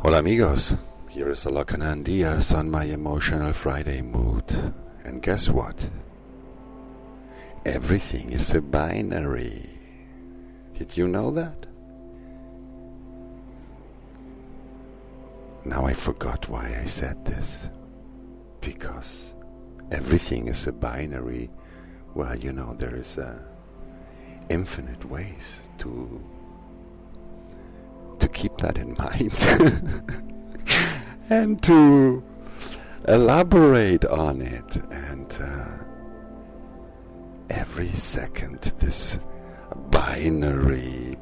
Hola amigos, here is Alokanand Diaz on my Emotional Friday mood. And guess what? Everything is a binary. Did you know that? Now I forgot why I said this. Because everything is a binary. Well, you know, there is infinite ways to keep that in mind and to elaborate on it. And every second this binary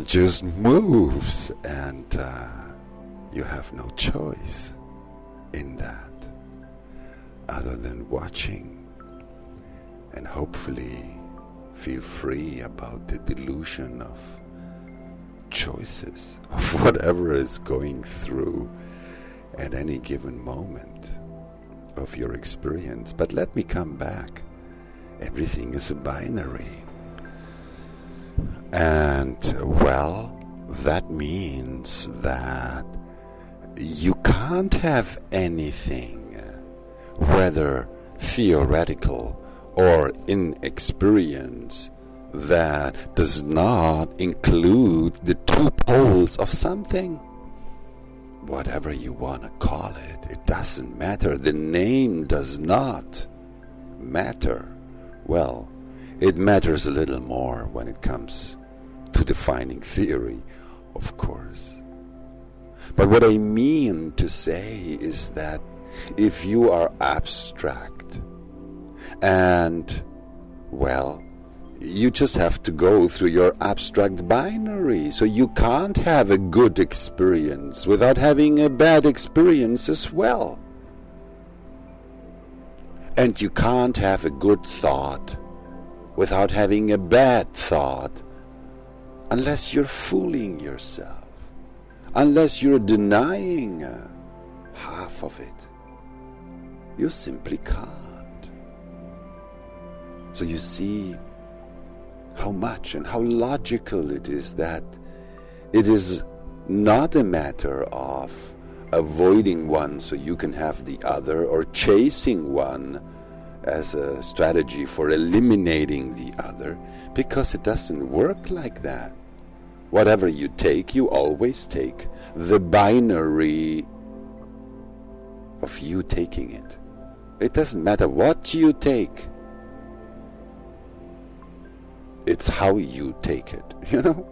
just moves, and you have no choice in that other than watching and hopefully feel free about the delusion of choices of whatever is going through at any given moment of your experience. But let me come back. Everything is a binary. And, well, that means that you can't have anything, whether theoretical or in experience, that does not include the two poles of something. Whatever you want to call it, it doesn't matter. The name does not matter. Well, it matters a little more when it comes to defining theory, of course. But what I mean to say is that if you are abstract and, well, you just have to go through your abstract binary. So you can't have a good experience without having a bad experience as well. And you can't have a good thought without having a bad thought, unless you're fooling yourself, unless you're denying half of it. You simply can't. So you see how much and how logical it is that it is not a matter of avoiding one so you can have the other, or chasing one as a strategy for eliminating the other, because it doesn't work like that. Whatever you take, you always take the binary of you taking it. It doesn't matter what you take. It's how you take it, you know?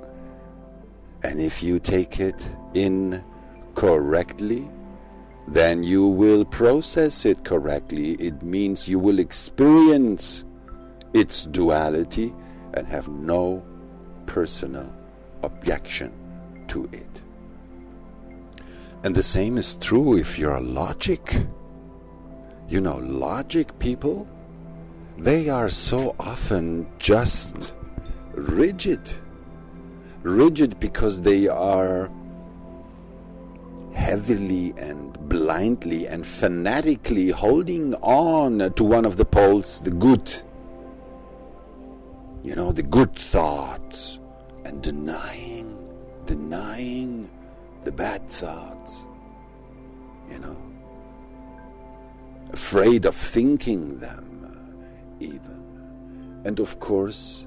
And if you take it incorrectly, then you will process it correctly. It means you will experience its duality and have no personal objection to it. And the same is true if you're logic. You know, logic people, they are so often just rigid because they are heavily and blindly and fanatically holding on to one of the poles, the good, you know, the good thoughts, and denying the bad thoughts, you know, afraid of thinking them even. And of course,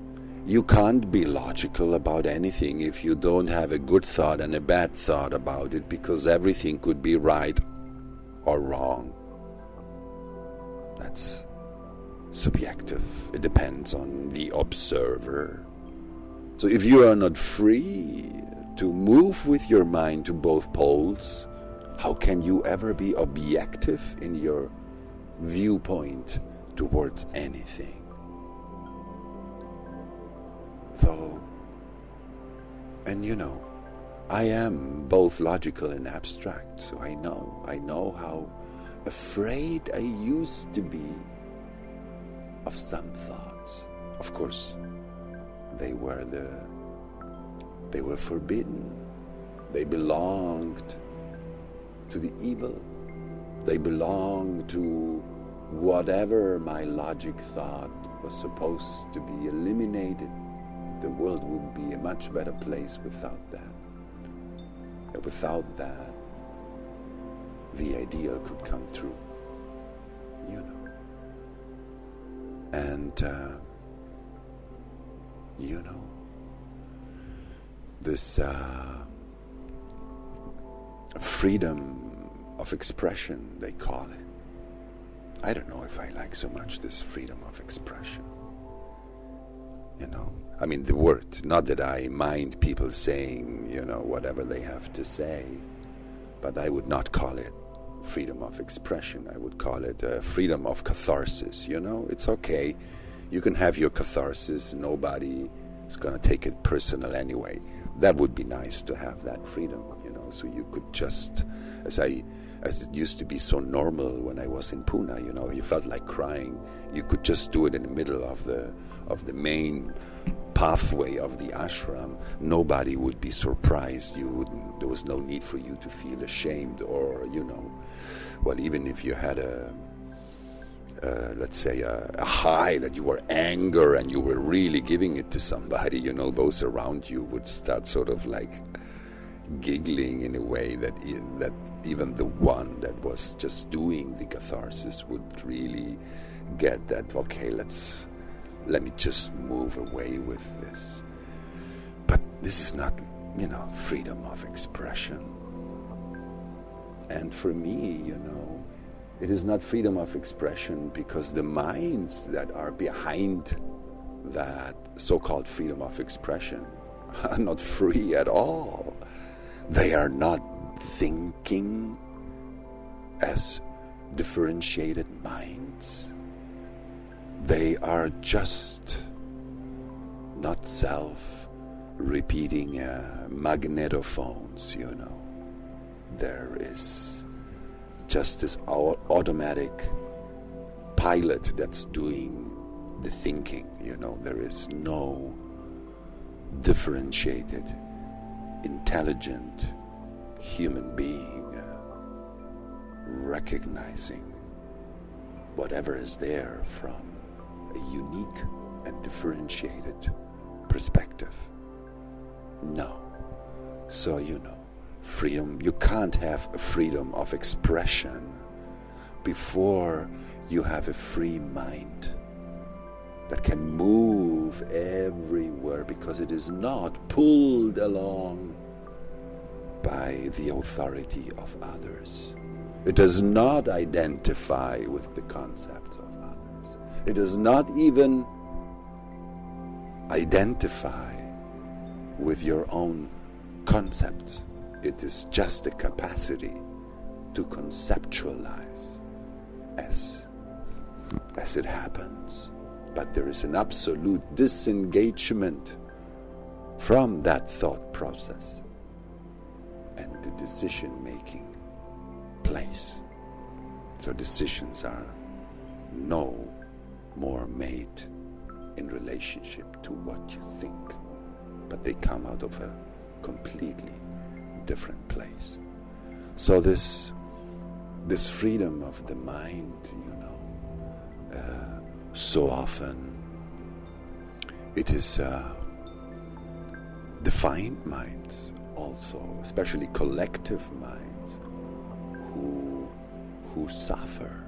you can't be logical about anything if you don't have a good thought and a bad thought about it, because everything could be right or wrong. That's subjective. It depends on the observer. So if you are not free to move with your mind to both poles, how can you ever be objective in your viewpoint towards anything? So, and you know, I am both logical and abstract, so I know how afraid I used to be of some thoughts. Of course, they were forbidden. They belonged to the evil. They belonged to whatever my logic thought was supposed to be eliminated. The world would be a much better place without that. Without that, the ideal could come true, you know. And, you know, this freedom of expression, they call it. I don't know if I like so much this freedom of expression. You know, I mean the word, not that I mind people saying, you know, whatever they have to say, but I would not call it freedom of expression. I would call it freedom of catharsis, you know. It's okay. You can have your catharsis. Nobody is going to take it personal anyway. That would be nice to have that freedom, you know, so you could just, as it used to be so normal when I was in Pune, you know, you felt like crying. You could just do it in the middle of the main pathway of the ashram. Nobody would be surprised. There was no need for you to feel ashamed, or, you know, well, even if you had let's say a high that you were anger and you were really giving it to somebody, you know, those around you would start sort of like giggling in a way that even the one that was just doing the catharsis would really get that, okay, let me just move away with this. But this is not, you know, freedom of expression. And for me, you know, it is not freedom of expression because the minds that are behind that so-called freedom of expression are not free at all. They are not thinking as differentiated minds. They are just not self-repeating magnetophones, you know. There is just this automatic pilot that's doing the thinking, you know. There is no differentiated, intelligent human being recognizing whatever is there from a unique and differentiated perspective. No. So, you know, freedom, you can't have a freedom of expression before you have a free mind that can move everywhere, because it is not pulled along by the authority of others. It does not identify with the concepts of others. It does not even identify with your own concepts. It is just a capacity to conceptualize as it happens. But there is an absolute disengagement from that thought process and the decision-making place. So decisions are no more made in relationship to what you think, but they come out of a completely different place. So this freedom of the mind, you know, so often it is defined minds also, especially collective minds, who suffer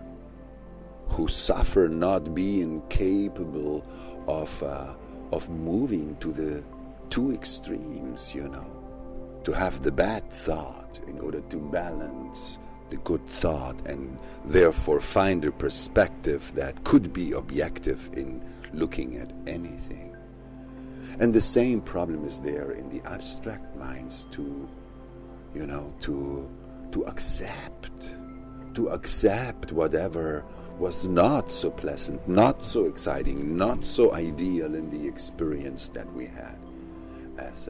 not being capable of moving to the two extremes, you know, to have the bad thought in order to balance the good thought, and therefore find a perspective that could be objective in looking at anything. And the same problem is there in the abstract minds to accept whatever was not so pleasant, not so exciting, not so ideal in the experience that we had as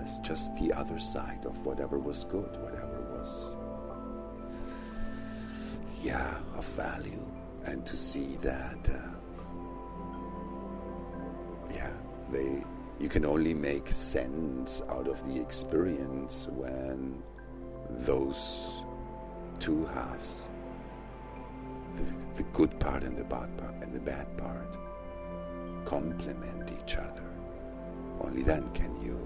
it's just the other side of whatever was good, whatever was of value. And to see that you can only make sense out of the experience when those two halves, the good part and the bad part, complement each other. Only then can you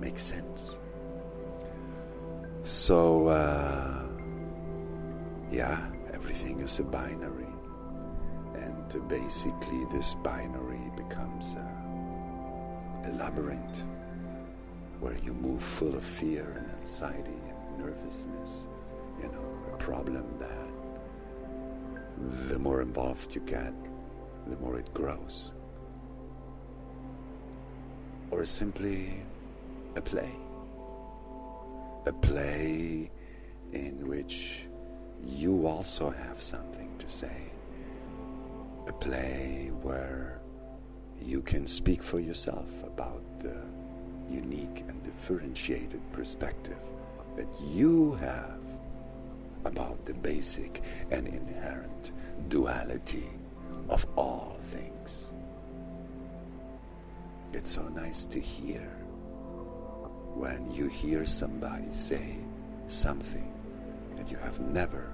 make sense So, everything is a binary. And basically this binary becomes a labyrinth where you move full of fear and anxiety and nervousness. You know, a problem that the more involved you get, the more it grows. Or simply a play. A play in which you also have something to say. A play where you can speak for yourself about the unique and differentiated perspective that you have about the basic and inherent duality of all things. It's so nice to hear when you hear somebody say something that you have never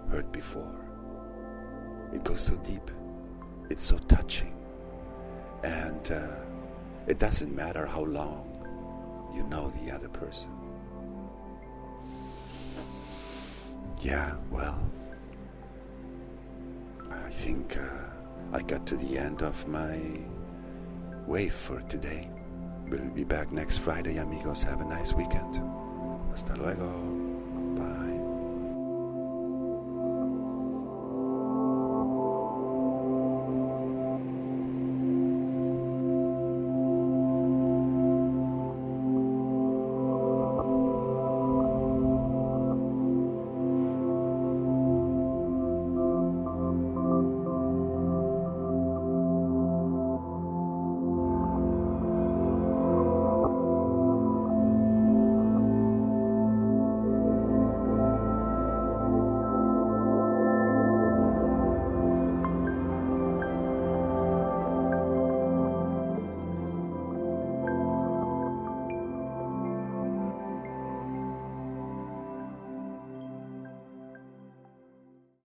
heard before. It goes so deep, it's so touching, and it doesn't matter how long you know the other person. Yeah, well, I think I got to the end of my wave for today. We'll be back next Friday, amigos. Have a nice weekend. Hasta luego.